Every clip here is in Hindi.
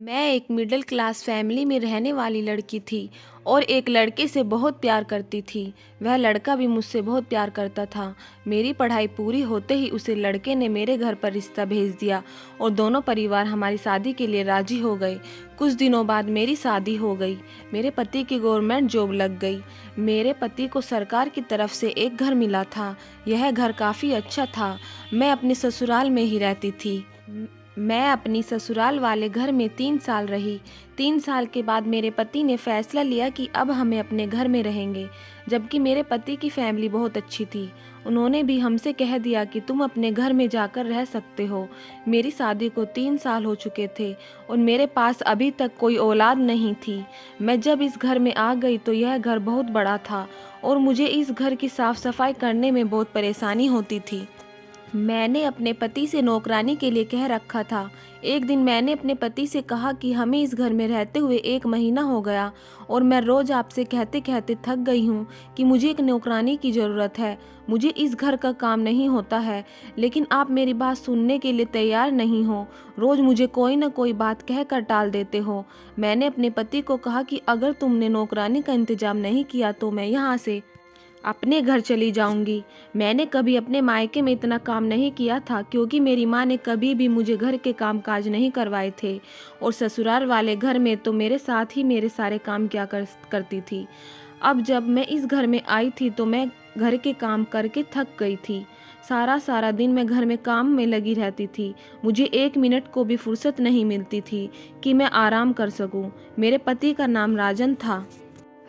मैं एक मिडिल क्लास फैमिली में रहने वाली लड़की थी और एक लड़के से बहुत प्यार करती थी। वह लड़का भी मुझसे बहुत प्यार करता था। मेरी पढ़ाई पूरी होते ही उसे लड़के ने मेरे घर पर रिश्ता भेज दिया और दोनों परिवार हमारी शादी के लिए राजी हो गए। कुछ दिनों बाद मेरी शादी हो गई। मेरे पति की गवर्नमेंट जॉब लग गई। मेरे पति को सरकार की तरफ से एक घर मिला था। यह घर काफ़ी अच्छा था। मैं अपने ससुराल में ही रहती थी। मैं अपनी ससुराल वाले घर में 3 साल रही। 3 साल के बाद मेरे पति ने फैसला लिया कि अब हमें अपने घर में रहेंगे, जबकि मेरे पति की फैमिली बहुत अच्छी थी। उन्होंने भी हमसे कह दिया कि तुम अपने घर में जाकर रह सकते हो। मेरी शादी को 3 साल हो चुके थे और मेरे पास अभी तक कोई औलाद नहीं थी। मैं जब इस घर में आ गई तो यह घर बहुत बड़ा था और मुझे इस घर की साफ सफाई करने में बहुत परेशानी होती थी। मैंने अपने पति से नौकरानी के लिए कह रखा था। एक दिन मैंने अपने पति से कहा कि हमें इस घर में रहते हुए 1 महीना हो गया और मैं रोज़ आपसे कहते कहते थक गई हूँ कि मुझे एक नौकरानी की ज़रूरत है। मुझे इस घर का काम नहीं होता है, लेकिन आप मेरी बात सुनने के लिए तैयार नहीं हो। रोज़ मुझे कोई ना कोई बात कह कर टाल देते हो। मैंने अपने पति को कहा कि अगर तुमने नौकरानी का इंतज़ाम नहीं किया तो मैं यहाँ से अपने घर चली जाऊंगी। मैंने कभी अपने मायके में इतना काम नहीं किया था, क्योंकि मेरी माँ ने कभी भी मुझे घर के काम काज नहीं करवाए थे और ससुराल वाले घर में तो मेरे साथ ही मेरे सारे काम किया करती थी। अब जब मैं इस घर में आई थी तो मैं घर के काम करके थक गई थी। सारा सारा दिन मैं घर में काम में लगी रहती थी। मुझे 1 मिनट को भी फुर्सत नहीं मिलती थी कि मैं आराम कर सकूं। मेरे पति का नाम राजन था।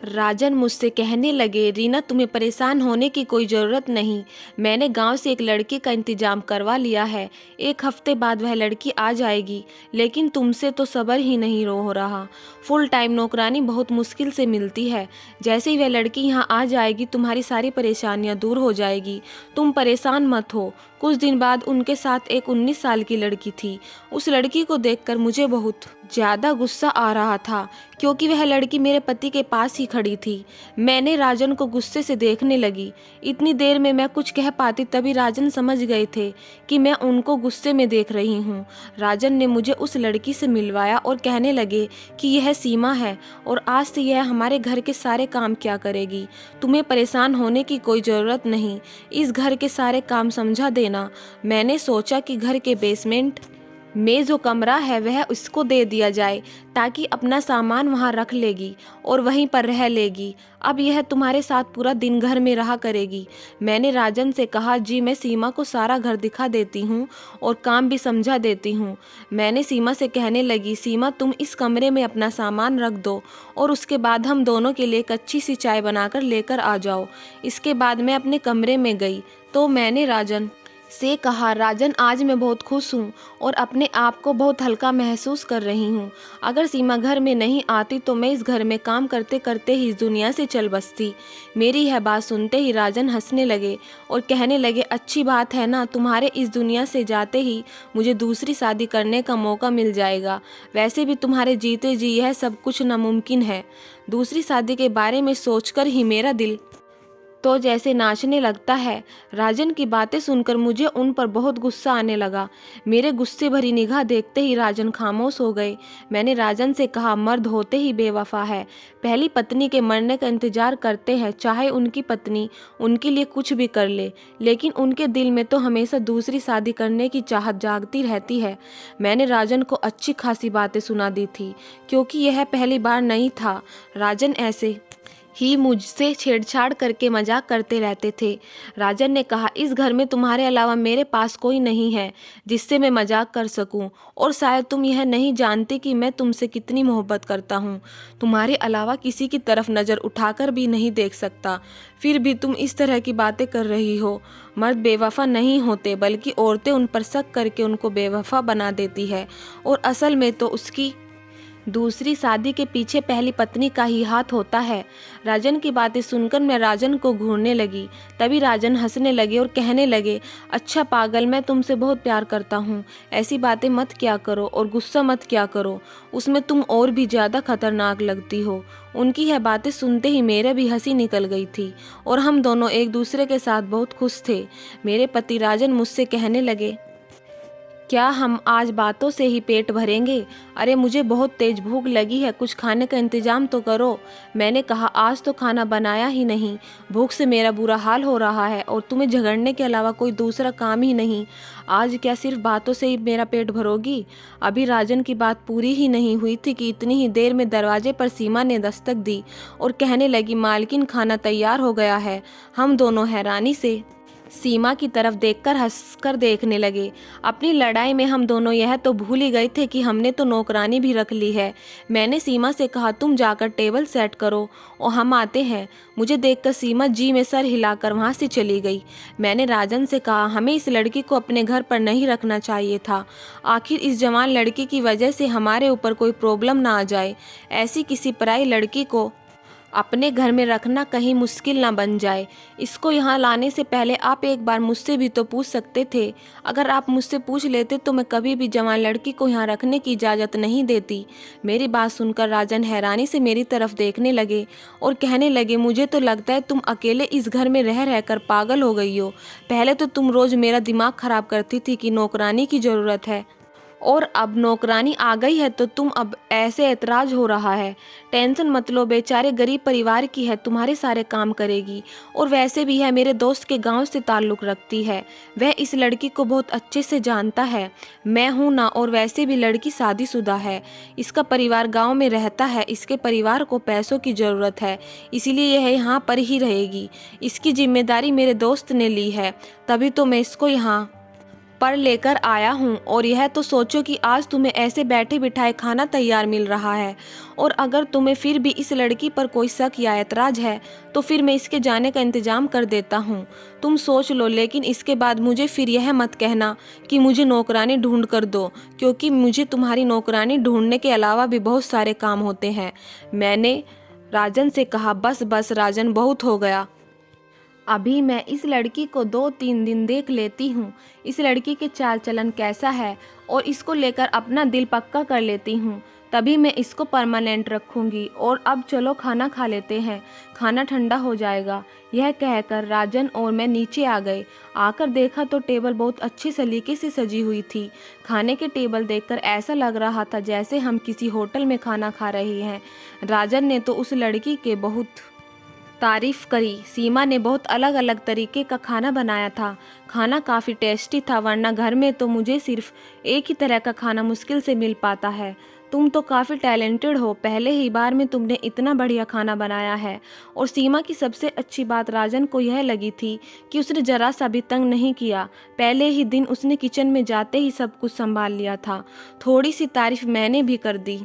राजन मुझसे कहने लगे, रीना तुम्हें परेशान होने की कोई ज़रूरत नहीं। मैंने गांव से एक लड़की का इंतजाम करवा लिया है। 1 हफ्ते बाद वह लड़की आ जाएगी, लेकिन तुमसे तो सब्र ही नहीं हो रहा। फुल टाइम नौकरानी बहुत मुश्किल से मिलती है। जैसे ही वह लड़की यहाँ आ जाएगी तुम्हारी सारी परेशानियाँ दूर हो जाएगी। तुम परेशान मत हो। कुछ दिन बाद उनके साथ एक 19 साल की लड़की थी। उस लड़की को देखकर मुझे बहुत ज़्यादा गुस्सा आ रहा था, क्योंकि वह लड़की मेरे पति के पास ही खड़ी थी। मैंने राजन को गुस्से से देखने लगी। इतनी देर में मैं कुछ कह पाती तभी राजन समझ गए थे कि मैं उनको गुस्से में देख रही हूँ। राजन ने मुझे उस लड़की से मिलवाया और कहने लगे कि यह सीमा है और आज से यह हमारे घर के सारे काम किया करेगी। तुम्हें परेशान होने की कोई ज़रूरत नहीं। इस घर के सारे काम समझा देना। मैंने सोचा कि घर के बेसमेंट में जो कमरा है वह उसको दे दिया जाए, ताकि अपना सामान वहां रख लेगी और वहीं पर रह लेगी। अब यह तुम्हारे साथ पूरा दिन घर में रहा करेगी। मैंने राजन से कहा, जी मैं सीमा को सारा घर दिखा देती हूँ और काम भी समझा देती हूँ। मैंने सीमा से कहने लगी, सीमा तुम इस कमरे में अपना सामान रख दो और उसके बाद हम दोनों के लिए एक अच्छी सी चाय बनाकर लेकर आ जाओ। इसके बाद मैं अपने कमरे में गई तो मैंने राजन से कहा, राजन आज मैं बहुत खुश हूँ और अपने आप को बहुत हल्का महसूस कर रही हूँ। अगर सीमा घर में नहीं आती तो मैं इस घर में काम करते करते ही इस दुनिया से चल बसती। मेरी यह बात सुनते ही राजन हंसने लगे और कहने लगे, अच्छी बात है ना, तुम्हारे इस दुनिया से जाते ही मुझे दूसरी शादी करने का मौका मिल जाएगा। वैसे भी तुम्हारे जीते जी यह सब कुछ नामुमकिन है। दूसरी शादी के बारे में सोचकर ही मेरा दिल तो जैसे नाचने लगता है। राजन की बातें सुनकर मुझे उन पर बहुत गुस्सा आने लगा। मेरे गुस्से भरी निगाह देखते ही राजन खामोश हो गए। मैंने राजन से कहा, मर्द होते ही बेवफा है। पहली पत्नी के मरने का इंतजार करते हैं, चाहे उनकी पत्नी उनके लिए कुछ भी कर ले, लेकिन उनके दिल में तो हमेशा दूसरी शादी करने की चाहत जागती रहती है। मैंने राजन को अच्छी खासी बातें सुना दी थी, क्योंकि यह पहली बार नहीं था। राजन ऐसे ही मुझसे छेड़छाड़ करके मजाक करते रहते थे। राजन ने कहा, इस घर में तुम्हारे अलावा मेरे पास कोई नहीं है जिससे मैं मजाक कर सकूं, और शायद तुम यह नहीं जानते कि मैं तुमसे कितनी मोहब्बत करता हूं। तुम्हारे अलावा किसी की तरफ नज़र उठाकर भी नहीं देख सकता, फिर भी तुम इस तरह की बातें कर रही हो। मर्द बेवफा नहीं होते, बल्कि औरतें उन पर शक करके उनको बेवफा बना देती है, और असल में तो उसकी दूसरी शादी के पीछे पहली पत्नी का ही हाथ होता है। राजन की बातें सुनकर मैं राजन को घूरने लगी। तभी राजन हंसने लगे और कहने लगे, अच्छा पागल, मैं तुमसे बहुत प्यार करता हूँ। ऐसी बातें मत किया करो और गुस्सा मत किया करो, उसमें तुम और भी ज़्यादा खतरनाक लगती हो। उनकी यह बातें सुनते ही मेरे भी हंसी निकल गई थी और हम दोनों एक दूसरे के साथ बहुत खुश थे। मेरे पति राजन मुझसे कहने लगे क्या हम आज बातों से ही पेट भरेंगे? अरे मुझे बहुत तेज भूख लगी है, कुछ खाने का इंतजाम तो करो। मैंने कहा आज तो खाना बनाया ही नहीं, भूख से मेरा बुरा हाल हो रहा है और तुम्हें झगड़ने के अलावा कोई दूसरा काम ही नहीं। आज क्या सिर्फ बातों से ही मेरा पेट भरोगी? अभी राजन की बात पूरी ही नहीं हुई थी कि इतनी ही देर में दरवाजे पर सीमा ने दस्तक दी और कहने लगी, मालकिन खाना तैयार हो गया है। हम दोनों हैरानी से सीमा की तरफ देखकर हंसकर देखने लगे। अपनी लड़ाई में हम दोनों यह तो भूल ही गए थे कि हमने तो नौकरानी भी रख ली है। मैंने सीमा से कहा, तुम जाकर टेबल सेट करो और हम आते हैं। मुझे देखकर सीमा जी में सर हिलाकर वहां से चली गई। मैंने राजन से कहा, हमें इस लड़की को अपने घर पर नहीं रखना चाहिए था। आखिर इस जवान लड़की की वजह से हमारे ऊपर कोई प्रॉब्लम ना आ जाए। ऐसी किसी पराई लड़की को अपने घर में रखना कहीं मुश्किल ना बन जाए। इसको यहाँ लाने से पहले आप एक बार मुझसे भी तो पूछ सकते थे। अगर आप मुझसे पूछ लेते तो मैं कभी भी जवान लड़की को यहाँ रखने की इजाज़त नहीं देती। मेरी बात सुनकर राजन हैरानी से मेरी तरफ देखने लगे और कहने लगे, मुझे तो लगता है तुम अकेले इस घर में रह रहकर पागल हो गई हो। पहले तो तुम रोज़ मेरा दिमाग खराब करती थी कि नौकरानी की ज़रूरत है, और अब नौकरानी आ गई है तो तुम अब ऐसे ऐतराज हो रहा है। टेंशन मत लो, बेचारे गरीब परिवार की है, तुम्हारे सारे काम करेगी। और वैसे भी है, मेरे दोस्त के गांव से ताल्लुक़ रखती है, वह इस लड़की को बहुत अच्छे से जानता है। मैं हूं ना, और वैसे भी लड़की शादीशुदा है, इसका परिवार गाँव में रहता है, इसके परिवार को पैसों की ज़रूरत है, इसीलिए यह यहाँ पर ही रहेगी। इसकी जिम्मेदारी मेरे दोस्त ने ली है, तभी तो मैं इसको यहाँ पर लेकर आया हूँ। और यह तो सोचो कि आज तुम्हें ऐसे बैठे बिठाए खाना तैयार मिल रहा है, और अगर तुम्हें फिर भी इस लड़की पर कोई शक या ऐतराज है तो फिर मैं इसके जाने का इंतजाम कर देता हूँ। तुम सोच लो, लेकिन इसके बाद मुझे फिर यह मत कहना कि मुझे नौकरानी ढूंढ कर दो, क्योंकि मुझे तुम्हारी नौकरानी ढूंढने के अलावा भी बहुत सारे काम होते हैं। मैंने राजन से कहा, बस बस राजन, बहुत हो गया। अभी मैं इस लड़की को 2-3 दिन देख लेती हूँ, इस लड़की के चाल चलन कैसा है, और इसको लेकर अपना दिल पक्का कर लेती हूँ, तभी मैं इसको परमानेंट रखूँगी। और अब चलो खाना खा लेते हैं, खाना ठंडा हो जाएगा। यह कहकर राजन और मैं नीचे आ गए। आकर देखा तो टेबल बहुत अच्छे सलीके से सजी हुई थी। खाने के टेबल देखकर ऐसा लग रहा था जैसे हम किसी होटल में खाना खा रहे हैं। राजन ने तो उस लड़की के बहुत तारीफ करी। सीमा ने बहुत अलग अलग तरीके का खाना बनाया था। खाना काफ़ी टेस्टी था, वरना घर में तो मुझे सिर्फ एक ही तरह का खाना मुश्किल से मिल पाता है। तुम तो काफ़ी टैलेंटेड हो, पहले ही बार में तुमने इतना बढ़िया खाना बनाया है। और सीमा की सबसे अच्छी बात राजन को यह लगी थी कि उसने जरा सा भी तंग नहीं किया। पहले ही दिन उसने किचन में जाते ही सब कुछ संभाल लिया था। थोड़ी सी तारीफ मैंने भी कर दी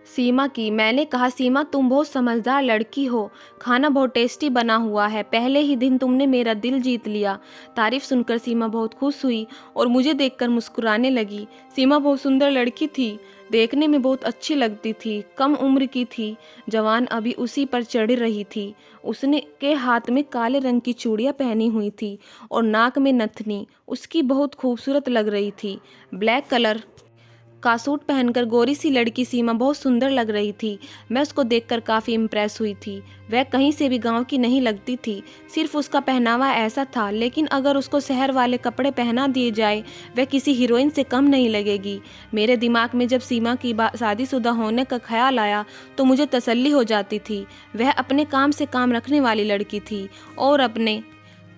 सीमा की। मैंने कहा, सीमा तुम बहुत समझदार लड़की हो, खाना बहुत टेस्टी बना हुआ है, पहले ही दिन तुमने मेरा दिल जीत लिया। तारीफ सुनकर सीमा बहुत खुश हुई और मुझे देखकर मुस्कुराने लगी। सीमा बहुत सुंदर लड़की थी, देखने में बहुत अच्छी लगती थी, कम उम्र की थी, जवान अभी उसी पर चढ़ रही थी। उसने के हाथ में काले रंग की चूड़ियाँ पहनी हुई थी और नाक में नथनी, उसकी बहुत खूबसूरत लग रही थी। ब्लैक कलर का सूट पहनकर गोरी सी लड़की सीमा बहुत सुंदर लग रही थी। मैं उसको देखकर काफ़ी इम्प्रेस हुई थी। वह कहीं से भी गांव की नहीं लगती थी, सिर्फ उसका पहनावा ऐसा था, लेकिन अगर उसको शहर वाले कपड़े पहना दिए जाए वह किसी हीरोइन से कम नहीं लगेगी। मेरे दिमाग में जब सीमा की शादीशुदा होने का ख्याल आया तो मुझे तसल्ली हो जाती थी। वह अपने काम से काम रखने वाली लड़की थी और अपने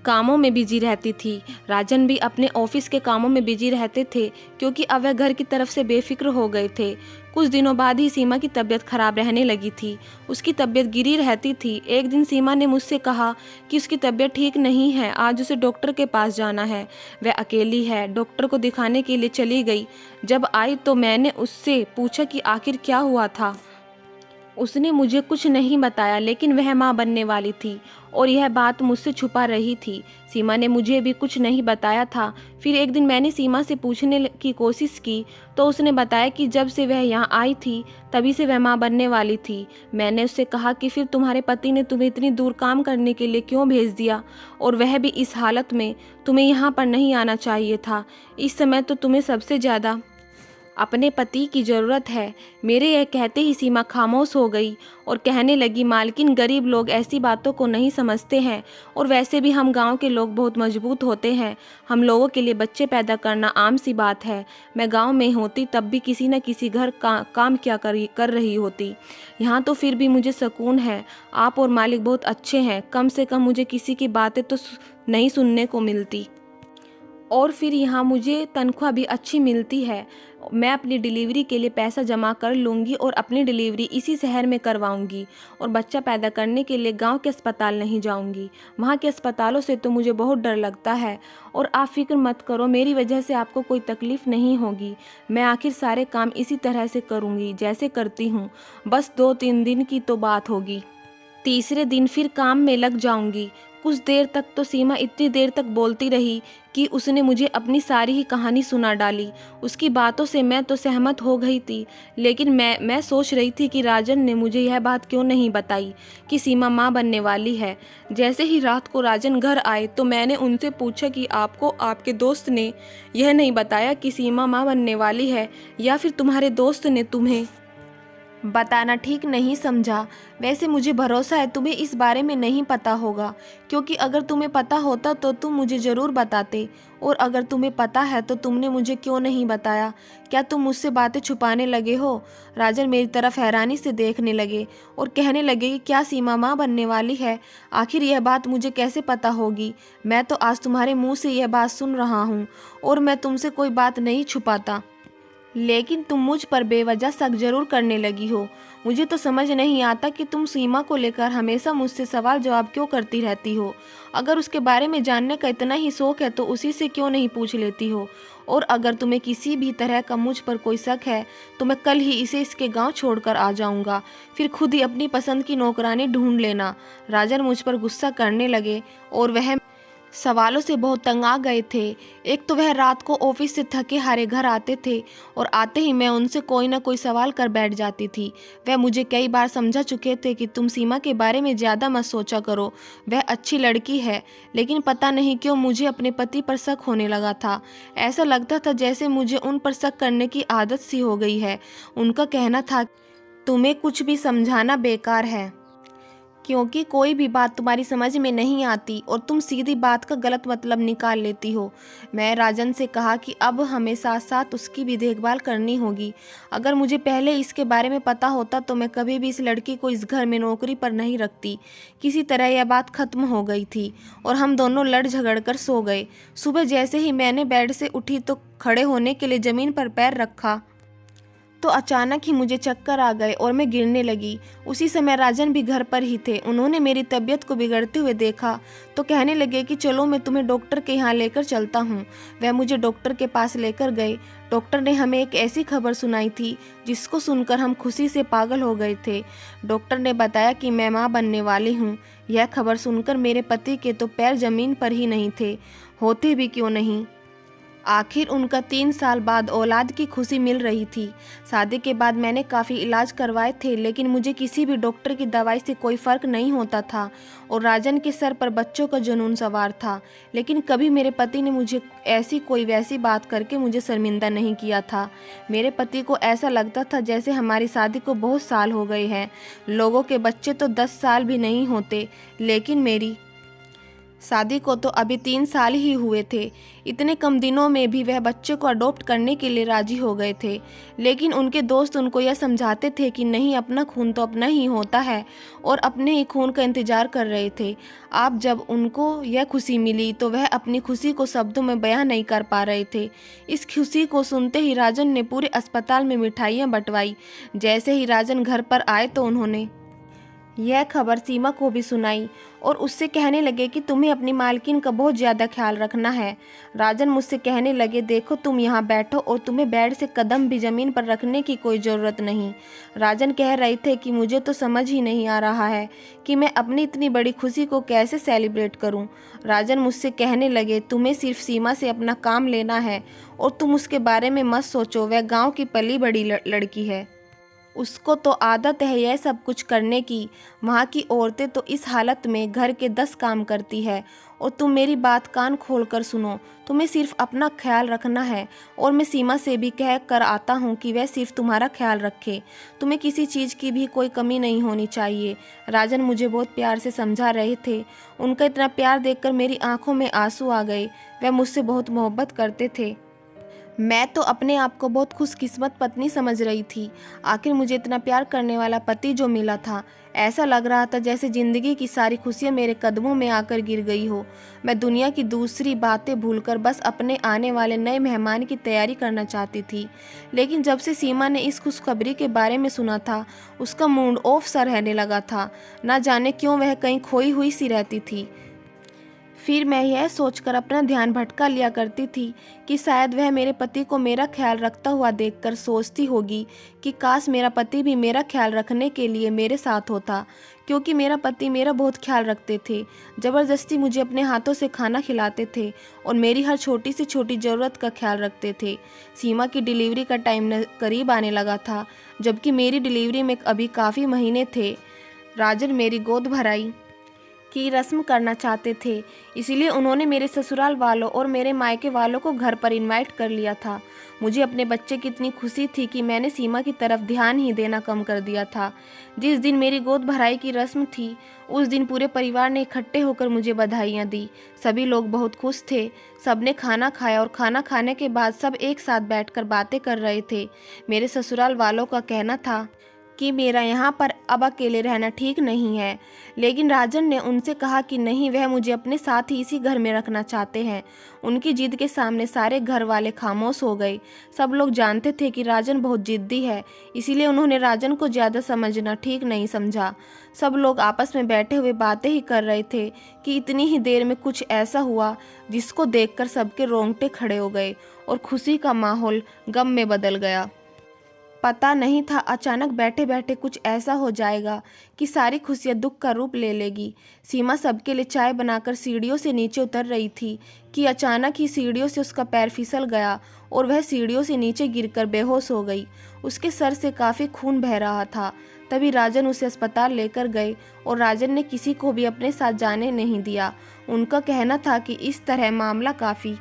कामों में बिजी रहती थी। राजन भी अपने ऑफिस के कामों में बिजी रहते थे, क्योंकि अब वह घर की तरफ से बेफिक्र हो गए थे। कुछ दिनों बाद ही सीमा की तबीयत खराब रहने लगी थी। उसकी तबीयत गिरी रहती थी। एक दिन सीमा ने मुझसे कहा कि उसकी तबीयत ठीक नहीं है, आज उसे डॉक्टर के पास जाना है। वह अकेली है, डॉक्टर को दिखाने के लिए चली गई। जब आई तो मैंने उससे पूछा कि आखिर क्या हुआ था। उसने मुझे कुछ नहीं बताया, लेकिन वह माँ बनने वाली थी और यह बात मुझसे छुपा रही थी। सीमा ने मुझे भी कुछ नहीं बताया था। फिर एक दिन मैंने सीमा से पूछने की कोशिश की तो उसने बताया कि जब से वह यहाँ आई थी तभी से वह माँ बनने वाली थी। मैंने उससे कहा कि फिर तुम्हारे पति ने तुम्हें इतनी दूर काम करने के लिए क्यों भेज दिया, और वह भी इस हालत में? तुम्हें यहाँ पर नहीं आना चाहिए था। इस समय तो तुम्हें सबसे ज़्यादा अपने पति की ज़रूरत है। मेरे यह कहते ही सीमा खामोश हो गई और कहने लगी, मालकिन, गरीब लोग ऐसी बातों को नहीं समझते हैं और वैसे भी हम गांव के लोग बहुत मजबूत होते हैं। हम लोगों के लिए बच्चे पैदा करना आम सी बात है। मैं गांव में होती तब भी किसी न किसी घर काम क्या कर रही होती। यहाँ तो फिर भी मुझे सुकून है। आप और मालिक बहुत अच्छे हैं। कम से कम मुझे किसी की बातें तो नहीं सुनने को मिलती। और फिर यहाँ मुझे तनख्वाह भी अच्छी मिलती है। मैं अपनी डिलीवरी के लिए पैसा जमा कर लूँगी और अपनी डिलीवरी इसी शहर में करवाऊँगी और बच्चा पैदा करने के लिए गांव के अस्पताल नहीं जाऊँगी। वहाँ के अस्पतालों से तो मुझे बहुत डर लगता है। और आप फिक्र मत करो, मेरी वजह से आपको कोई तकलीफ़ नहीं होगी। मैं आखिर सारे काम इसी तरह से करूँगी जैसे करती हूँ। बस 2-3 दिन की तो बात होगी। तीसरे दिन फिर काम में लग जाऊंगी। कुछ देर तक तो सीमा इतनी देर तक बोलती रही कि उसने मुझे अपनी सारी ही कहानी सुना डाली। उसकी बातों से मैं तो सहमत हो गई थी, लेकिन मैं सोच रही थी कि राजन ने मुझे यह बात क्यों नहीं बताई कि सीमा माँ बनने वाली है। जैसे ही रात को राजन घर आए तो मैंने उनसे पूछा कि आपको आपके दोस्त ने यह नहीं बताया कि सीमा माँ बनने वाली है, या फिर तुम्हारे दोस्त ने तुम्हें बताना ठीक नहीं समझा। वैसे मुझे भरोसा है तुम्हें इस बारे में नहीं पता होगा, क्योंकि अगर तुम्हें पता होता तो तुम मुझे ज़रूर बताते, और अगर तुम्हें पता है तो तुमने मुझे क्यों नहीं बताया? क्या तुम मुझसे बातें छुपाने लगे हो? राजन मेरी तरफ हैरानी से देखने लगे और कहने लगे कि क्या सीमा माँ बनने वाली है? आखिर यह बात मुझे कैसे पता होगी? मैं तो आज तुम्हारे मुँह से यह बात सुन रहा हूँ और मैं तुमसे कोई बात नहीं छुपाता, लेकिन तुम मुझ पर बेवजह शक जरूर करने लगी हो। मुझे तो समझ नहीं आता कि तुम सीमा को लेकर हमेशा मुझसे सवाल जवाब क्यों करती रहती हो। अगर उसके बारे में जानने का इतना ही शौक है तो उसी से क्यों नहीं पूछ लेती हो? और अगर तुम्हें किसी भी तरह का मुझ पर कोई शक है तो मैं कल ही इसे इसके गांव छोड़कर आ जाऊंगा। फिर खुद ही अपनी पसंद की नौकरानी ढूंढ लेना। राजन मुझ पर गुस्सा करने लगे और वह सवालों से बहुत तंग आ गए थे। एक तो वह रात को ऑफिस से थके हारे घर आते थे और आते ही मैं उनसे कोई ना कोई सवाल कर बैठ जाती थी। वह मुझे कई बार समझा चुके थे कि तुम सीमा के बारे में ज़्यादा मत सोचा करो, वह अच्छी लड़की है। लेकिन पता नहीं क्यों मुझे अपने पति पर शक होने लगा था। ऐसा लगता था जैसे मुझे उन पर शक करने की आदत सी हो गई है। उनका कहना था, तुम्हें कुछ भी समझाना बेकार है, क्योंकि कोई भी बात तुम्हारी समझ में नहीं आती और तुम सीधी बात का गलत मतलब निकाल लेती हो। मैं राजन से कहा कि अब हमें साथ साथ उसकी भी देखभाल करनी होगी। अगर मुझे पहले इसके बारे में पता होता तो मैं कभी भी इस लड़की को इस घर में नौकरी पर नहीं रखती। किसी तरह यह बात खत्म हो गई थी और हम दोनों लड़ झगड़ कर सो गए। सुबह जैसे ही मैंने बेड से उठी तो खड़े होने के लिए ज़मीन पर पैर रखा तो अचानक ही मुझे चक्कर आ गए और मैं गिरने लगी। उसी समय राजन भी घर पर ही थे। उन्होंने मेरी तबीयत को बिगड़ते हुए देखा तो कहने लगे कि चलो मैं तुम्हें डॉक्टर के यहाँ लेकर चलता हूँ। वह मुझे डॉक्टर के पास लेकर गए। डॉक्टर ने हमें एक ऐसी खबर सुनाई थी जिसको सुनकर हम खुशी से पागल हो गए थे। डॉक्टर ने बताया कि मैं माँ बनने वाली हूँ। यह खबर सुनकर मेरे पति के तो पैर जमीन पर ही नहीं थे, होते भी क्यों नहीं। आखिर उनका 3 साल बाद औलाद की खुशी मिल रही थी। शादी के बाद मैंने काफ़ी इलाज करवाए थे, लेकिन मुझे किसी भी डॉक्टर की दवाई से कोई फ़र्क नहीं होता था और राजन के सर पर बच्चों का जुनून सवार था। लेकिन कभी मेरे पति ने मुझे ऐसी कोई वैसी बात करके मुझे शर्मिंदा नहीं किया था। मेरे पति को ऐसा लगता था जैसे हमारी शादी को बहुत साल हो गए हैं। लोगों के बच्चे तो 10 साल भी नहीं होते, लेकिन मेरी शादी को तो अभी 3 साल ही हुए थे। इतने कम दिनों में भी वह बच्चे को अडॉप्ट करने के लिए राजी हो गए थे। लेकिन उनके दोस्त उनको यह समझाते थे कि नहीं, अपना खून तो अपना ही होता है और अपने ही खून का इंतजार कर रहे थे। अब जब उनको यह खुशी मिली तो वह अपनी खुशी को शब्दों में बयां नहीं कर पा रहे थे। इस खुशी को सुनते ही राजन ने पूरे अस्पताल में मिठाइयाँ बंटवाई। जैसे ही राजन घर पर आए तो उन्होंने यह खबर सीमा को भी सुनाई और उससे कहने लगे कि तुम्हें अपनी मालकिन का बहुत ज़्यादा ख्याल रखना है। राजन मुझसे कहने लगे, देखो तुम यहाँ बैठो और तुम्हें बेड से कदम भी ज़मीन पर रखने की कोई ज़रूरत नहीं। राजन कह रहे थे कि मुझे तो समझ ही नहीं आ रहा है कि मैं अपनी इतनी बड़ी खुशी को कैसे सेलिब्रेट करूँ। राजन मुझसे कहने लगे, तुम्हें सिर्फ सीमा से अपना काम लेना है और तुम उसके बारे में मत सोचो, वह गाँव की पली बड़ी लड़की है। उसको तो आदत है यह सब कुछ करने की। वहाँ की औरतें तो इस हालत में घर के 10 काम करती है। और तुम मेरी बात कान खोल कर सुनो, तुम्हें सिर्फ अपना ख्याल रखना है। और मैं सीमा से भी कह कर आता हूँ कि वह सिर्फ तुम्हारा ख्याल रखे, तुम्हें किसी चीज़ की भी कोई कमी नहीं होनी चाहिए। राजन मुझे बहुत प्यार से समझा रहे थे। उनका इतना प्यार देखकर मेरी आंखों में आंसू आ गए। वह मुझसे बहुत मोहब्बत करते थे। मैं तो अपने आप को बहुत खुशकिस्मत पत्नी समझ रही थी। आखिर मुझे इतना प्यार करने वाला पति जो मिला था। ऐसा लग रहा था जैसे ज़िंदगी की सारी खुशियाँ मेरे कदमों में आकर गिर गई हो। मैं दुनिया की दूसरी बातें भूलकर बस अपने आने वाले नए मेहमान की तैयारी करना चाहती थी। लेकिन जब से सीमा ने इस खुशखबरी के बारे में सुना था, उसका मूड ऑफ सा रहने लगा था। ना जाने क्यों वह कहीं खोई हुई सी रहती थी। फिर मैं यह सोचकर अपना ध्यान भटका लिया करती थी कि शायद वह मेरे पति को मेरा ख्याल रखता हुआ देखकर सोचती होगी कि काश मेरा पति भी मेरा ख्याल रखने के लिए मेरे साथ होता, क्योंकि मेरा पति मेरा बहुत ख्याल रखते थे। ज़बरदस्ती मुझे अपने हाथों से खाना खिलाते थे और मेरी हर छोटी से छोटी ज़रूरत का ख्याल रखते थे। सीमा की डिलीवरी का टाइम करीब आने लगा था, जबकि मेरी डिलीवरी में अभी काफ़ी महीने थे। राजन मेरी गोद भराई की रस्म करना चाहते थे, इसीलिए उन्होंने मेरे ससुराल वालों और मेरे मायके वालों को घर पर इनवाइट कर लिया था। मुझे अपने बच्चे की इतनी खुशी थी कि मैंने सीमा की तरफ ध्यान ही देना कम कर दिया था। जिस दिन मेरी गोद भराई की रस्म थी, उस दिन पूरे परिवार ने इकट्ठे होकर मुझे बधाइयाँ दी। सभी लोग बहुत खुश थे। सबने खाना खाया और खाना खाने के बाद सब एक साथ बैठकर बातें कर रहे थे। मेरे ससुराल वालों का कहना था कि मेरा यहाँ पर अब अकेले रहना ठीक नहीं है, लेकिन राजन ने उनसे कहा कि नहीं, वह मुझे अपने साथ ही इसी घर में रखना चाहते हैं। उनकी जिद के सामने सारे घर वाले खामोश हो गए। सब लोग जानते थे कि राजन बहुत जिद्दी है, इसीलिए उन्होंने राजन को ज़्यादा समझना ठीक नहीं समझा। सब लोग आपस में बैठे हुए बातें ही कर रहे थे कि इतनी ही देर में कुछ ऐसा हुआ जिसको देखकर सबके रोंगटे खड़े हो गए और खुशी का माहौल गम में बदल गया। पता नहीं था अचानक बैठे बैठे कुछ ऐसा हो जाएगा कि सारी खुशियाँ दुख का रूप ले लेगी। सीमा सबके लिए चाय बनाकर सीढ़ियों से नीचे उतर रही थी कि अचानक ही सीढ़ियों से उसका पैर फिसल गया और वह सीढ़ियों से नीचे गिरकर बेहोश हो गई। उसके सर से काफ़ी खून बह रहा था। तभी राजन उसे अस्पताल लेकर गए और राजन ने किसी को भी अपने साथ जाने नहीं दिया। उनका कहना था कि इस तरह मामला काफ़ी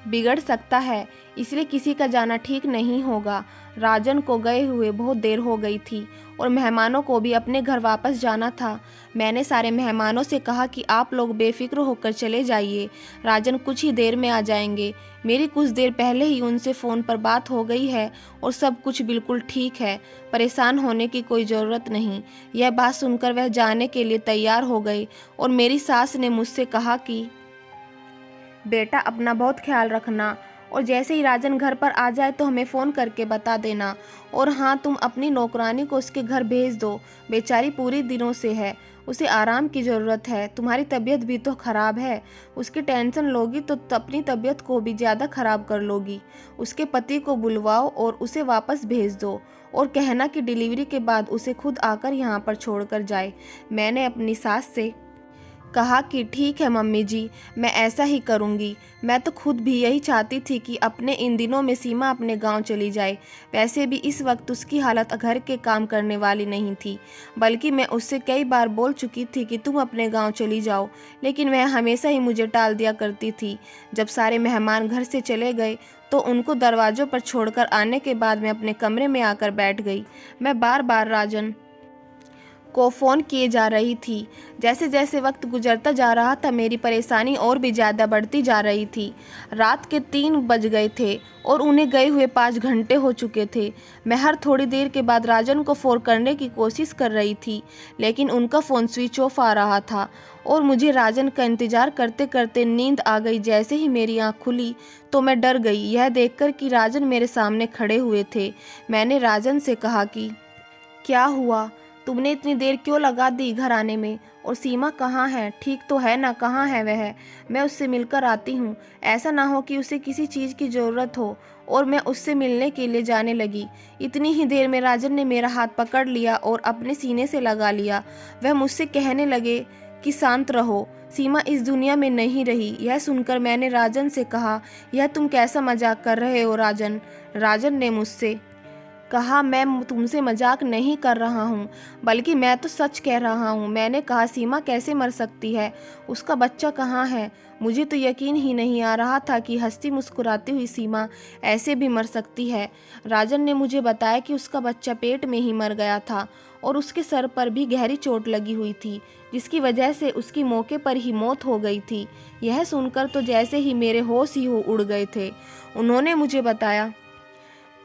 बिगड़ सकता है, इसलिए किसी का जाना ठीक नहीं होगा। राजन को गए हुए बहुत देर हो गई थी और मेहमानों को भी अपने घर वापस जाना था। मैंने सारे मेहमानों से कहा कि आप लोग बेफिक्र होकर चले जाइए, राजन कुछ ही देर में आ जाएंगे। मेरी कुछ देर पहले ही उनसे फ़ोन पर बात हो गई है और सब कुछ बिल्कुल ठीक है, परेशान होने की कोई ज़रूरत नहीं। यह बात सुनकर वह जाने के लिए तैयार हो गए और मेरी सास ने मुझसे कहा कि बेटा अपना बहुत ख्याल रखना, और जैसे ही राजन घर पर आ जाए तो हमें फ़ोन करके बता देना। और हाँ, तुम अपनी नौकरानी को उसके घर भेज दो, बेचारी पूरी दिनों से है, उसे आराम की ज़रूरत है। तुम्हारी तबीयत भी तो ख़राब है, उसकी टेंशन लोगी तो अपनी तबीयत को भी ज़्यादा ख़राब कर लोगी। उसके पति को बुलवाओ और उसे वापस भेज दो और कहना कि डिलीवरी के बाद उसे खुद आकर यहाँ पर छोड़कर जाए। मैंने अपनी सास से कहा कि ठीक है मम्मी जी, मैं ऐसा ही करूँगी। मैं तो खुद भी यही चाहती थी कि अपने इन दिनों में सीमा अपने गांव चली जाए। वैसे भी इस वक्त उसकी हालत घर के काम करने वाली नहीं थी, बल्कि मैं उससे कई बार बोल चुकी थी कि तुम अपने गांव चली जाओ, लेकिन वह हमेशा ही मुझे टाल दिया करती थी। जब सारे मेहमान घर से चले गए तो उनको दरवाज़ों पर छोड़कर आने के बाद मैं अपने कमरे में आकर बैठ गई। मैं बार बार राजन को फ़ोन किए जा रही थी। जैसे जैसे वक्त गुजरता जा रहा था, मेरी परेशानी और भी ज़्यादा बढ़ती जा रही थी। रात के 3 बज गए थे और उन्हें गए हुए 5 घंटे हो चुके थे। मैं हर थोड़ी देर के बाद राजन को फ़ोन करने की कोशिश कर रही थी, लेकिन उनका फ़ोन स्विच ऑफ आ रहा था और मुझे राजन का इंतज़ार करते करते नींद आ गई। जैसे ही मेरी आँख खुली तो मैं डर गई, यह देखकर कि राजन मेरे सामने खड़े हुए थे। मैंने राजन से कहा कि क्या हुआ, तुमने इतनी देर क्यों लगा दी घर आने में? और सीमा कहाँ है, ठीक तो है ना? कहाँ है वह? मैं उससे मिलकर आती हूँ। ऐसा ना हो कि उसे किसी चीज़ की ज़रूरत हो। और मैं उससे मिलने के लिए जाने लगी। इतनी ही देर में राजन ने मेरा हाथ पकड़ लिया और अपने सीने से लगा लिया। वह मुझसे कहने लगे कि शांत रहो, सीमा इस दुनिया में नहीं रही। यह सुनकर मैंने राजन से कहा, यह तुम कैसा मजाक कर रहे हो राजन? राजन ने मुझसे कहा, मैं तुमसे मजाक नहीं कर रहा हूँ, बल्कि मैं तो सच कह रहा हूँ। मैंने कहा, सीमा कैसे मर सकती है? उसका बच्चा कहाँ है? मुझे तो यकीन ही नहीं आ रहा था कि हंसती मुस्कुराती हुई सीमा ऐसे भी मर सकती है। राजन ने मुझे बताया कि उसका बच्चा पेट में ही मर गया था और उसके सर पर भी गहरी चोट लगी हुई थी, जिसकी वजह से उसकी मौके पर ही मौत हो गई थी। यह सुनकर तो जैसे ही मेरे होश ही हो उड़ गए थे। उन्होंने मुझे बताया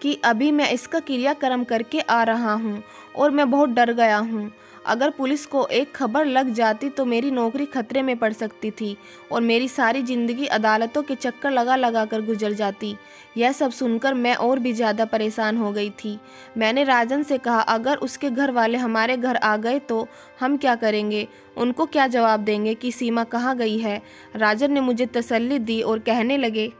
कि अभी मैं इसका क्रियाक्रम करके आ रहा हूँ और मैं बहुत डर गया हूँ। अगर पुलिस को एक खबर लग जाती तो मेरी नौकरी खतरे में पड़ सकती थी और मेरी सारी ज़िंदगी अदालतों के चक्कर लगा लगा कर गुजर जाती। यह सब सुनकर मैं और भी ज़्यादा परेशान हो गई थी। मैंने राजन से कहा, अगर उसके घर वाले हमारे घर आ गए तो हम क्या करेंगे? उनको क्या जवाब देंगे कि सीमा कहाँ गई है? राजन ने मुझे तसल्ली दी और कहने लगे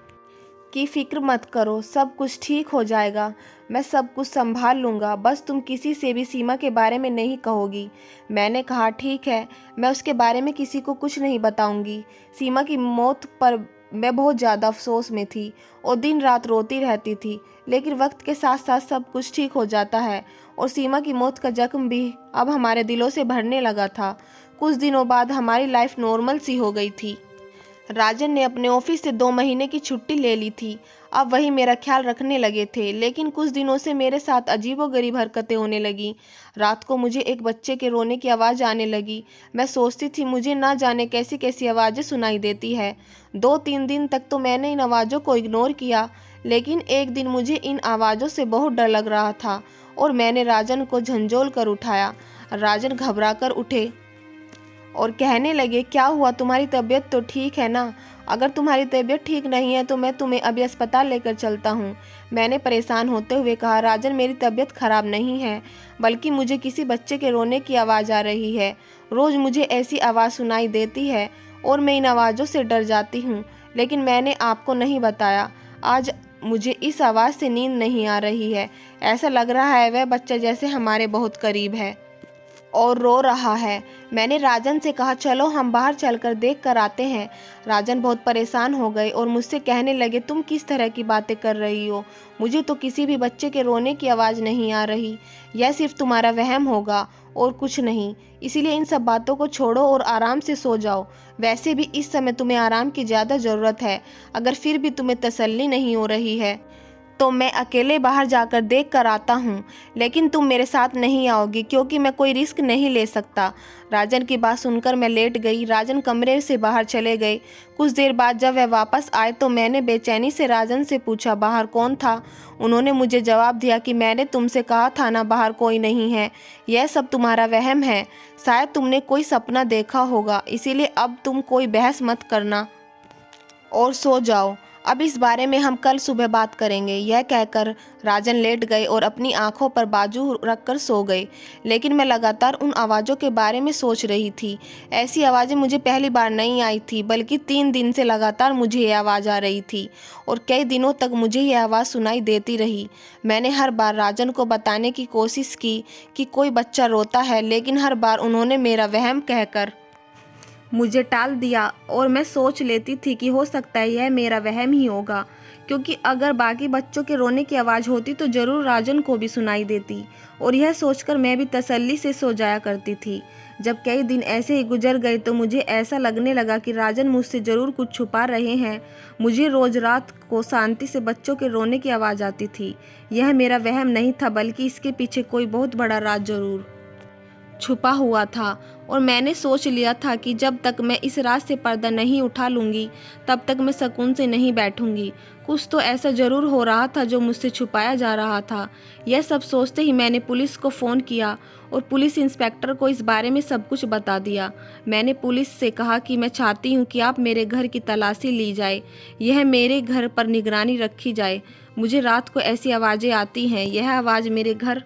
कि फिक्र मत करो, सब कुछ ठीक हो जाएगा, मैं सब कुछ संभाल लूँगा, बस तुम किसी से भी सीमा के बारे में नहीं कहोगी। मैंने कहा, ठीक है, मैं उसके बारे में किसी को कुछ नहीं बताऊँगी। सीमा की मौत पर मैं बहुत ज़्यादा अफसोस में थी और दिन रात रोती रहती थी, लेकिन वक्त के साथ साथ सब कुछ ठीक हो जाता है और सीमा की मौत का जख्म भी अब हमारे दिलों से भरने लगा था। कुछ दिनों बाद हमारी लाइफ नॉर्मल सी हो गई थी। राजन ने अपने ऑफिस से 2 महीने की छुट्टी ले ली थी। अब वही मेरा ख्याल रखने लगे थे, लेकिन कुछ दिनों से मेरे साथ अजीबोगरीब हरकतें होने लगी। रात को मुझे एक बच्चे के रोने की आवाज़ आने लगी। मैं सोचती थी मुझे ना जाने कैसी कैसी आवाज़ें सुनाई देती है। 2-3 दिन तक तो मैंने इन आवाज़ों को इग्नोर किया, लेकिन एक दिन मुझे इन आवाज़ों से बहुत डर लग रहा था और मैंने राजन को झंझोल कर उठाया। राजन घबरा कर उठे और कहने लगे, क्या हुआ? तुम्हारी तबीयत तो ठीक है ना? अगर तुम्हारी तबीयत ठीक नहीं है तो मैं तुम्हें अभी अस्पताल लेकर चलता हूँ। मैंने परेशान होते हुए कहा, राजन मेरी तबीयत खराब नहीं है, बल्कि मुझे किसी बच्चे के रोने की आवाज़ आ रही है। रोज़ मुझे ऐसी आवाज़ सुनाई देती है और मैं इन आवाज़ों से डर जाती हूँ, लेकिन मैंने आपको नहीं बताया। आज मुझे इस आवाज़ से नींद नहीं आ रही है। ऐसा लग रहा है वह बच्चा जैसे हमारे बहुत करीब है और रो रहा है। मैंने राजन से कहा, चलो हम बाहर चलकर देख कर आते हैं। राजन बहुत परेशान हो गए और मुझसे कहने लगे, तुम किस तरह की बातें कर रही हो? मुझे तो किसी भी बच्चे के रोने की आवाज़ नहीं आ रही। यह सिर्फ तुम्हारा वहम होगा और कुछ नहीं। इसीलिए इन सब बातों को छोड़ो और आराम से सो जाओ। वैसे भी इस समय तुम्हें आराम की ज़्यादा ज़रूरत है। अगर फिर भी तुम्हें तसल्ली नहीं हो रही है तो मैं अकेले बाहर जाकर देख कर आता हूँ, लेकिन तुम मेरे साथ नहीं आओगी क्योंकि मैं कोई रिस्क नहीं ले सकता। राजन की बात सुनकर मैं लेट गई। राजन कमरे से बाहर चले गए। कुछ देर बाद जब वह वापस आए तो मैंने बेचैनी से राजन से पूछा, बाहर कौन था? उन्होंने मुझे जवाब दिया कि मैंने तुमसे कहा था ना, बाहर कोई नहीं है। यह सब तुम्हारा वहम है। शायद तुमने कोई सपना देखा होगा, इसीलिए अब तुम कोई बहस मत करना और सो जाओ। अब इस बारे में हम कल सुबह बात करेंगे। यह कहकर राजन लेट गए और अपनी आंखों पर बाजू रखकर सो गए। लेकिन मैं लगातार उन आवाज़ों के बारे में सोच रही थी। ऐसी आवाज़ें मुझे पहली बार नहीं आई थी, बल्कि 3 दिन से लगातार मुझे ये आवाज़ आ रही थी और कई दिनों तक मुझे ये आवाज़ सुनाई देती रही। मैंने हर बार राजन को बताने की कोशिश की कि कोई बच्चा रोता है, लेकिन हर बार उन्होंने मेरा वहम कहकर मुझे टाल दिया और मैं सोच लेती थी कि हो सकता है यह मेरा वहम ही होगा, क्योंकि अगर बाकी बच्चों के रोने की आवाज़ होती तो ज़रूर राजन को भी सुनाई देती और यह सोचकर मैं भी तसल्ली से सो जाया करती थी। जब कई दिन ऐसे ही गुजर गए तो मुझे ऐसा लगने लगा कि राजन मुझसे ज़रूर कुछ छुपा रहे हैं। मुझे रोज़ रात को शांति से बच्चों के रोने की आवाज़ आती थी। यह मेरा वहम नहीं था, बल्कि इसके पीछे कोई बहुत बड़ा राज ज़रूर छुपा हुआ था और मैंने सोच लिया था कि जब तक मैं इस राज से पर्दा नहीं उठा लूँगी तब तक मैं सुकून से नहीं बैठूंगी। कुछ तो ऐसा ज़रूर हो रहा था जो मुझसे छुपाया जा रहा था। यह सब सोचते ही मैंने पुलिस को फ़ोन किया और पुलिस इंस्पेक्टर को इस बारे में सब कुछ बता दिया। मैंने पुलिस से कहा कि मैं चाहती हूँ कि आप मेरे घर की तलाशी ली जाए, यह मेरे घर पर निगरानी रखी जाए। मुझे रात को ऐसी आवाज़ें आती हैं, यह आवाज़ मेरे घर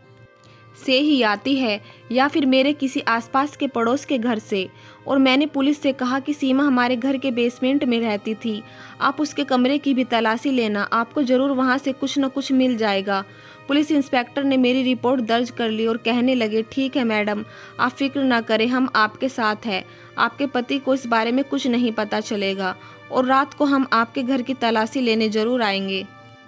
से ही आती है या फिर मेरे किसी आसपास के पड़ोस के घर से। और मैंने पुलिस से कहा कि सीमा हमारे घर के बेसमेंट में रहती थी, आप उसके कमरे की भी तलाशी लेना, आपको ज़रूर वहाँ से कुछ न कुछ मिल जाएगा। पुलिस इंस्पेक्टर ने मेरी रिपोर्ट दर्ज कर ली और कहने लगे, ठीक है मैडम, आप फिक्र ना करें, हम आपके साथ हैं। आपके पति को इस बारे में कुछ नहीं पता चलेगा और रात को हम आपके घर की तलाशी लेने ज़रूर आएंगे।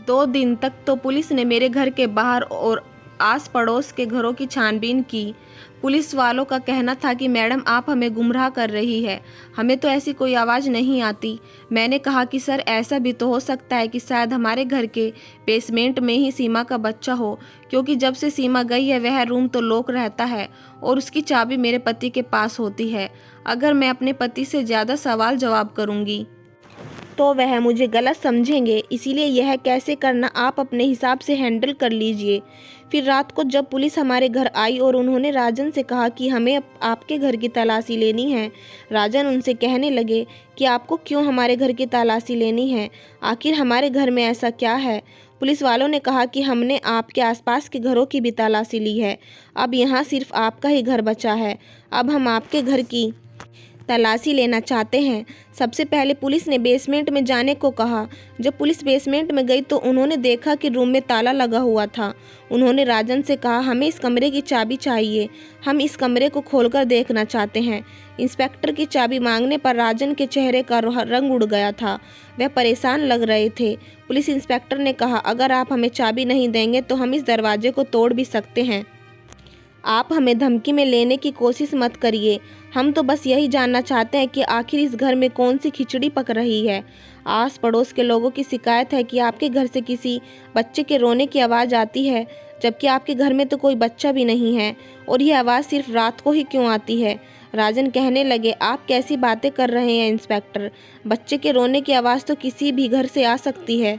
2 दिन तक तो पुलिस ने मेरे घर के बाहर और आस पड़ोस के घरों की छानबीन की। पुलिस वालों का कहना था कि मैडम आप हमें गुमराह कर रही है, हमें तो ऐसी कोई आवाज़ नहीं आती। मैंने कहा कि सर ऐसा भी तो हो सकता है कि शायद हमारे घर के बेसमेंट में ही सीमा का बच्चा हो, क्योंकि जब से सीमा गई है वह रूम तो लॉक रहता है और उसकी चाबी मेरे पति के पास होती है। अगर मैं अपने पति से ज़्यादा सवाल जवाब करूँगी तो वह मुझे गलत समझेंगे, इसीलिए यह कैसे करना आप अपने हिसाब से हैंडल कर लीजिए। फिर रात को जब पुलिस हमारे घर आई और उन्होंने राजन से कहा कि हमें आपके घर की तलाशी लेनी है, राजन उनसे कहने लगे कि आपको क्यों हमारे घर की तलाशी लेनी है, आखिर हमारे घर में ऐसा क्या है। पुलिस वालों ने कहा कि हमने आपके आसपास के घरों की भी तलाशी ली है, अब यहाँ सिर्फ आपका ही घर बचा है, अब हम आपके घर की तलाशी लेना चाहते हैं। सबसे पहले पुलिस ने बेसमेंट में जाने को कहा। जब पुलिस बेसमेंट में गई तो उन्होंने देखा कि रूम में ताला लगा हुआ था। उन्होंने राजन से कहा हमें इस कमरे की चाबी चाहिए, हम इस कमरे को खोलकर देखना चाहते हैं। इंस्पेक्टर की चाबी मांगने पर राजन के चेहरे का रंग उड़ गया था, वह परेशान लग रहे थे। पुलिस इंस्पेक्टर ने कहा अगर आप हमें चाबी नहीं देंगे तो हम इस दरवाजे को तोड़ भी सकते हैं। आप हमें धमकी में लेने की कोशिश मत करिए, हम तो बस यही जानना चाहते हैं कि आखिर इस घर में कौन सी खिचड़ी पक रही है। आस पड़ोस के लोगों की शिकायत है कि आपके घर से किसी बच्चे के रोने की आवाज़ आती है, जबकि आपके घर में तो कोई बच्चा भी नहीं है, और यह आवाज़ सिर्फ रात को ही क्यों आती है। राजन कहने लगे आप कैसी बातें कर रहे हैं इंस्पेक्टर, बच्चे के रोने की आवाज़ तो किसी भी घर से आ सकती है।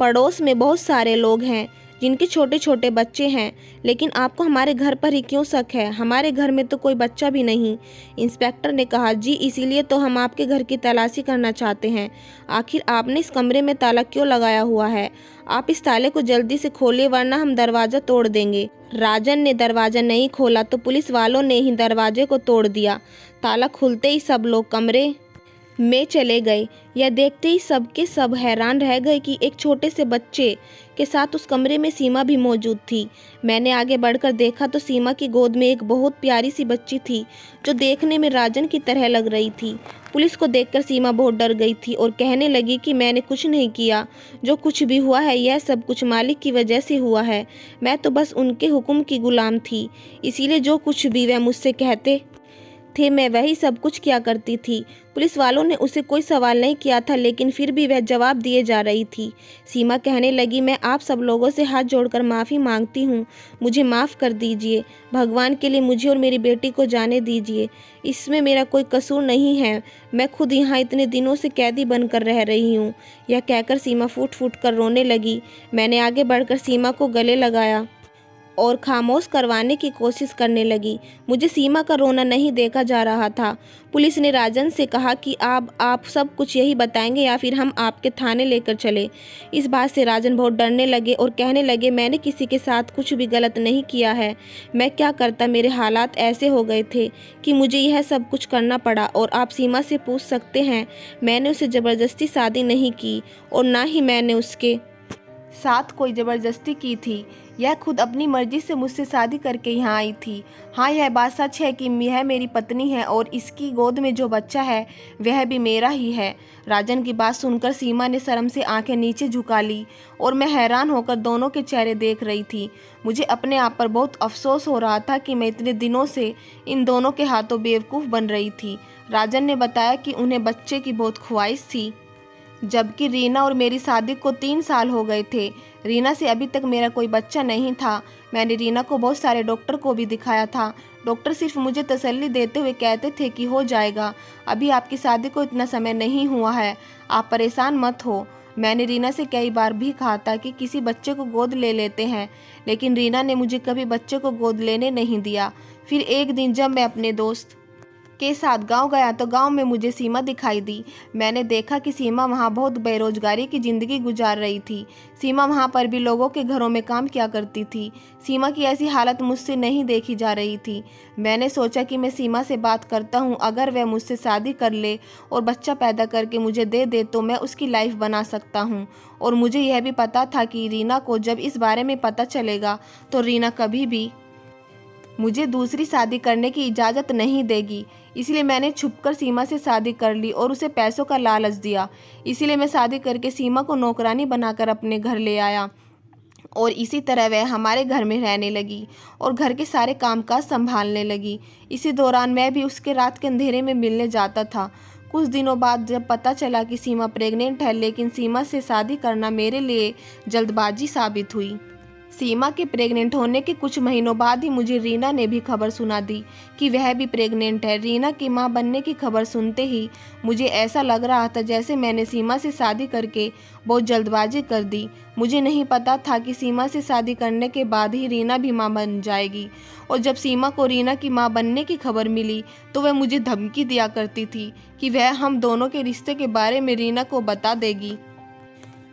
पड़ोस में बहुत सारे लोग हैं जिनके छोटे छोटे बच्चे हैं, लेकिन आपको हमारे घर पर ही क्यों शक है, हमारे घर में तो कोई बच्चा भी नहीं। इंस्पेक्टर ने कहा जी इसीलिए तो हम आपके घर की तलाशी करना चाहते हैं, आखिर आपने इस कमरे में ताला क्यों लगाया हुआ है, आप इस ताले को जल्दी से खोलिए वरना हम दरवाज़ा तोड़ देंगे। राजन ने दरवाज़ा नहीं खोला तो पुलिस वालों ने ही दरवाजे को तोड़ दिया। ताला खुलते ही सब लोग कमरे में चले गए। यह देखते ही सब के सब हैरान रह गए कि एक छोटे से बच्चे के साथ उस कमरे में सीमा भी मौजूद थी। मैंने आगे बढ़कर देखा तो सीमा की गोद में एक बहुत प्यारी सी बच्ची थी जो देखने में राजन की तरह लग रही थी। पुलिस को देखकर सीमा बहुत डर गई थी और कहने लगी कि मैंने कुछ नहीं किया, जो कुछ भी हुआ है यह सब कुछ मालिक की वजह से हुआ है, मैं तो बस उनके हुक्म की गुलाम थी, इसीलिए जो कुछ भी वह मुझसे कहते थे मैं वही सब कुछ किया करती थी। पुलिस वालों ने उसे कोई सवाल नहीं किया था, लेकिन फिर भी वह जवाब दिए जा रही थी। सीमा कहने लगी मैं आप सब लोगों से हाथ जोड़कर माफ़ी मांगती हूँ, मुझे माफ़ कर दीजिए, भगवान के लिए मुझे और मेरी बेटी को जाने दीजिए, इसमें मेरा कोई कसूर नहीं है, मैं खुद यहाँ इतने दिनों से कैदी बनकर रह रही हूँ। यह कहकर सीमा फूट फूट कर रोने लगी। मैंने आगे बढ़कर सीमा को गले लगाया और खामोश करवाने की कोशिश करने लगी। मुझे सीमा का रोना नहीं देखा जा रहा था। पुलिस ने राजन से कहा कि आप सब कुछ यही बताएंगे या फिर हम आपके थाने लेकर चले। इस बात से राजन बहुत डरने लगे और कहने लगे मैंने किसी के साथ कुछ भी गलत नहीं किया है, मैं क्या करता, मेरे हालात ऐसे हो गए थे कि मुझे यह सब कुछ करना पड़ा। और आप सीमा से पूछ सकते हैं, मैंने उसे ज़बरदस्ती शादी नहीं की और ना ही मैंने उसके साथ कोई ज़बरदस्ती की थी, यह खुद अपनी मर्जी से मुझसे शादी करके यहाँ आई थी। हाँ यह बात सच है कि यह मेरी पत्नी है और इसकी गोद में जो बच्चा है वह भी मेरा ही है। राजन की बात सुनकर सीमा ने शर्म से आंखें नीचे झुका ली और मैं हैरान होकर दोनों के चेहरे देख रही थी। मुझे अपने आप पर बहुत अफसोस हो रहा था कि मैं इतने दिनों से इन दोनों के हाथों बेवकूफ़ बन रही थी। राजन ने बताया कि उन्हें बच्चे की बहुत ख्वाहिश थी, जबकि रीना और मेरी शादी को 3 साल हो गए थे। रीना से अभी तक मेरा कोई बच्चा नहीं था। मैंने रीना को बहुत सारे डॉक्टर को भी दिखाया था। डॉक्टर सिर्फ मुझे तसल्ली देते हुए कहते थे कि हो जाएगा, अभी आपकी शादी को इतना समय नहीं हुआ है, आप परेशान मत हो। मैंने रीना से कई बार भी कहा था कि किसी बच्चे को गोद ले लेते हैं, लेकिन रीना ने मुझे कभी बच्चे को गोद लेने नहीं दिया। फिर एक दिन जब मैं अपने दोस्त के साथ गांव गया तो गांव में मुझे सीमा दिखाई दी। मैंने देखा कि सीमा वहां बहुत बेरोजगारी की ज़िंदगी गुजार रही थी। सीमा वहां पर भी लोगों के घरों में काम किया करती थी। सीमा की ऐसी हालत मुझसे नहीं देखी जा रही थी। मैंने सोचा कि मैं सीमा से बात करता हूं, अगर वह मुझसे शादी कर ले और बच्चा पैदा करके मुझे दे दे तो मैं उसकी लाइफ बना सकता हूं। और मुझे यह भी पता था कि रीना को जब इस बारे में पता चलेगा तो रीना कभी भी मुझे दूसरी शादी करने की इजाज़त नहीं देगी। इसलिए मैंने छुपकर सीमा से शादी कर ली और उसे पैसों का लालच दिया। इसीलिए मैं शादी करके सीमा को नौकरानी बनाकर अपने घर ले आया और इसी तरह वह हमारे घर में रहने लगी और घर के सारे कामकाज संभालने लगी। इसी दौरान मैं भी उसके रात के अंधेरे में मिलने जाता था। कुछ दिनों बाद जब पता चला कि सीमा प्रेग्नेंट है, लेकिन सीमा से शादी करना मेरे लिए जल्दबाजी साबित हुई। सीमा के प्रेग्नेंट होने के कुछ महीनों बाद ही मुझे रीना ने भी खबर सुना दी कि वह भी प्रेग्नेंट है। रीना की मां बनने की खबर सुनते ही मुझे ऐसा लग रहा था जैसे मैंने सीमा से शादी करके बहुत जल्दबाजी कर दी। मुझे नहीं पता था कि सीमा से शादी करने के बाद ही रीना भी मां बन जाएगी। और जब सीमा को रीना की मां बनने की खबर मिली तो वह मुझे धमकी दिया करती थी कि वह हम दोनों के रिश्ते के बारे में रीना को बता देगी,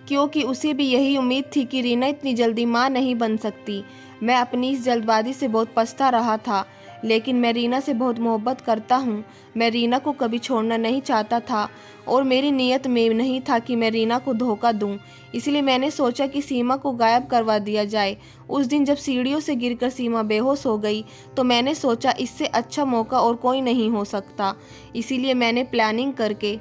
क्योंकि उसे भी यही उम्मीद थी कि रीना इतनी जल्दी मां नहीं बन सकती। मैं अपनी इस जल्दबाजी से बहुत पछता रहा था, लेकिन मैं रीना से बहुत मोहब्बत करता हूँ। मैं रीना को कभी छोड़ना नहीं चाहता था और मेरी नीयत में नहीं था कि मैं रीना को धोखा दूँ। इसलिए मैंने सोचा कि सीमा को गायब करवा दिया जाए। उस दिन जब सीढ़ियों से गिरकर सीमा बेहोश हो गई तो मैंने सोचा इससे अच्छा मौका और कोई नहीं हो सकता। इसीलिए मैंने प्लानिंग करके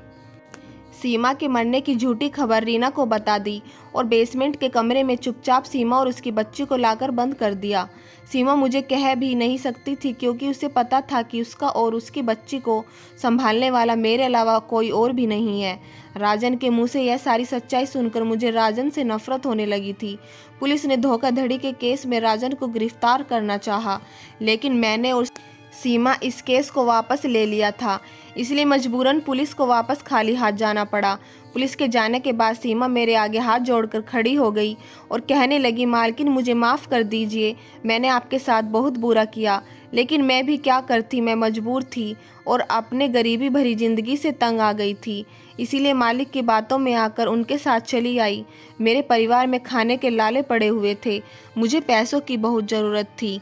सीमा के मरने की झूठी खबर रीना को बता दी और बेसमेंट के कमरे में चुपचाप सीमा और उसकी बच्ची को लाकर बंद कर दिया। सीमा मुझे कह भी नहीं सकती थी, क्योंकि उसे पता था कि उसका और उसकी बच्ची को संभालने वाला मेरे अलावा कोई और भी नहीं है। राजन के मुंह से यह सारी सच्चाई सुनकर मुझे राजन से नफरत होने लगी थी। पुलिस ने धोखाधड़ी के केस में राजन को गिरफ्तार करना चाहा, लेकिन मैंने और सीमा इस केस को वापस ले लिया था, इसलिए मजबूरन पुलिस को वापस खाली हाथ जाना पड़ा। पुलिस के जाने के बाद सीमा मेरे आगे हाथ जोड़कर खड़ी हो गई और कहने लगी, मालकिन मुझे माफ़ कर दीजिए, मैंने आपके साथ बहुत बुरा किया, लेकिन मैं भी क्या करती, मैं मजबूर थी और अपने गरीबी भरी ज़िंदगी से तंग आ गई थी, इसीलिए मालिक की बातों में आकर उनके साथ चली आई। मेरे परिवार में खाने के लाले पड़े हुए थे, मुझे पैसों की बहुत ज़रूरत थी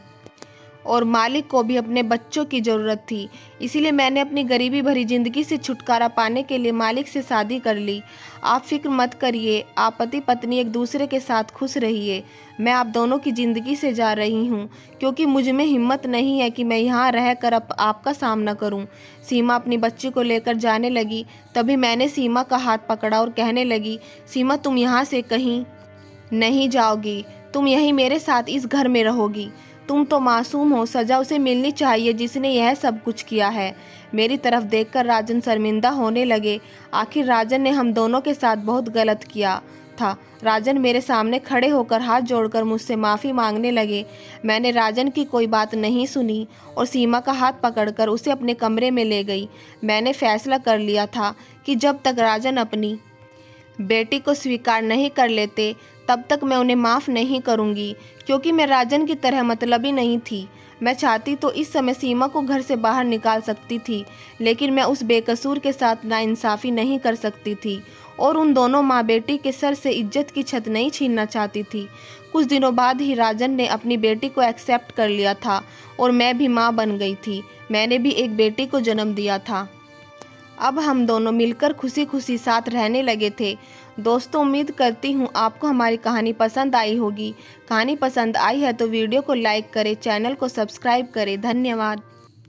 और मालिक को भी अपने बच्चों की ज़रूरत थी, इसीलिए मैंने अपनी गरीबी भरी ज़िंदगी से छुटकारा पाने के लिए मालिक से शादी कर ली। आप फिक्र मत करिए, आप पति पत्नी एक दूसरे के साथ खुश रहिए। मैं आप दोनों की ज़िंदगी से जा रही हूँ, क्योंकि मुझ में हिम्मत नहीं है कि मैं यहाँ रह कर आपका सामना करूँ। सीमा अपनी बच्ची को लेकर जाने लगी, तभी मैंने सीमा का हाथ पकड़ा और कहने लगी, सीमा तुम यहाँ से कहीं नहीं जाओगी, तुम यहीं मेरे साथ इस घर में रहोगी। तुम तो मासूम हो, सजा उसे मिलनी चाहिए जिसने यह सब कुछ किया है। मेरी तरफ देखकर राजन शर्मिंदा होने लगे। आखिर राजन ने हम दोनों के साथ बहुत गलत किया था। राजन मेरे सामने खड़े होकर हाथ जोड़कर मुझसे माफ़ी मांगने लगे। मैंने राजन की कोई बात नहीं सुनी और सीमा का हाथ पकड़कर उसे अपने कमरे में ले गई। मैंने फैसला कर लिया था कि जब तक राजन अपनी बेटी को स्वीकार नहीं कर लेते तब तक मैं उन्हें माफ़ नहीं करूंगी, क्योंकि मैं राजन की तरह मतलबी नहीं थी। मैं चाहती तो इस समय सीमा को घर से बाहर निकाल सकती थी, लेकिन मैं उस बेकसूर के साथ नाइंसाफ़ी नहीं कर सकती थी और उन दोनों माँ बेटी के सर से इज्जत की छत नहीं छीनना चाहती थी। कुछ दिनों बाद ही राजन ने अपनी बेटी को एक्सेप्ट कर लिया था और मैं भी माँ बन गई थी। मैंने भी एक बेटी को जन्म दिया था। अब हम दोनों मिलकर खुशी खुशी साथ रहने लगे थे। दोस्तों, उम्मीद करती हूँ आपको हमारी कहानी पसंद आई होगी। कहानी पसंद आई है तो वीडियो को लाइक करें, चैनल को सब्सक्राइब करें। धन्यवाद।